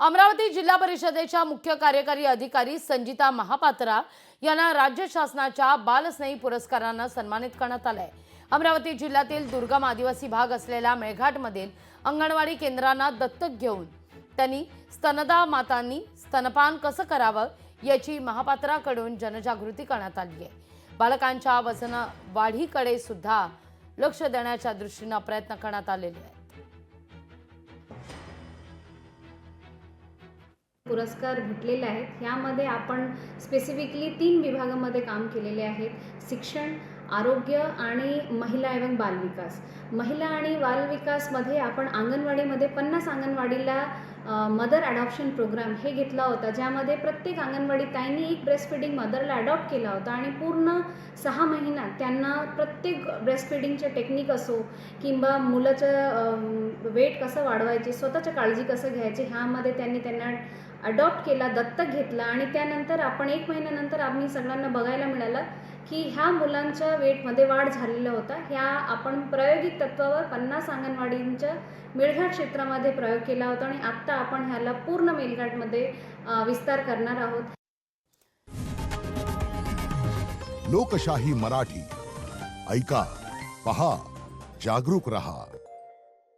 अमरावती जिल्हा परिषदेच्या मुख्य कार्यकारी अधिकारी संजिता महापात्रा यांना राज्य शासनाच्या बालस्नेही पुरस्काराने सन्मानित करण्यात आले आहे। अमरावती जिल्ह्यातील दुर्गम आदिवासी भाग असलेल्या मेळघाटमधील अंगणवाडी केंद्रांना दत्तक घेऊन त्यांनी स्तनदा मातांनी स्तनपान कसं करावं याची महापात्राकडून जनजागृती करण्यात आली आहे। बालकांच्या वजन वाढीकडे सुद्धा लक्ष देण्याच्या दृष्टीने प्रयत्न करण्यात आलेले आहेत। पुरस्कार भेटलेले आहेत। यामध्ये आपण स्पेसिफिकली 3 विभागामध्ये काम केलेले आहेत: शिक्षण, आरोग्य आणि महिला एवं बालविकास। महिला आणि बालविकासमध्ये आपण अंगणवाडीमध्ये 50 अंगणवाडीला मदर अडॉप्शन प्रोग्राम हे घेतला होता, ज्यामध्ये प्रत्येक अंगणवाडी ताईंनी एक ब्रेस्ट फीडिंग मदरला अडॉप्ट केला होता आणि पूर्ण 6 महिन्यात त्यांना प्रत्येक ब्रेस्ट फीडिंगचे टेक्निक असो किंवा मुलाचं वेट कसं वाढवायचे, स्वतःची काळजी कसं घ्यायची, ह्यामध्ये त्यांना अडॉप्ट केला, दत्तक घेतला। आणि त्यानंतर आपण 1 महिन्यानंतर आम्ही सगळ्यांना बघायला मिळालं की ह्या मुलांच्या वेटमध्ये वाढ झालेला होता। ह्या आपण प्रायोगिक तत्वावर 50 अंगणवाडींच्या मेळघाट क्षेत्रामध्ये प्रयोग केला होता आणि आता आपण ह्याला पूर्ण मेळघाटमध्ये विस्तार करणार आहोत। लोकशाही मराठी ऐका, पहा, जागरूक रहा।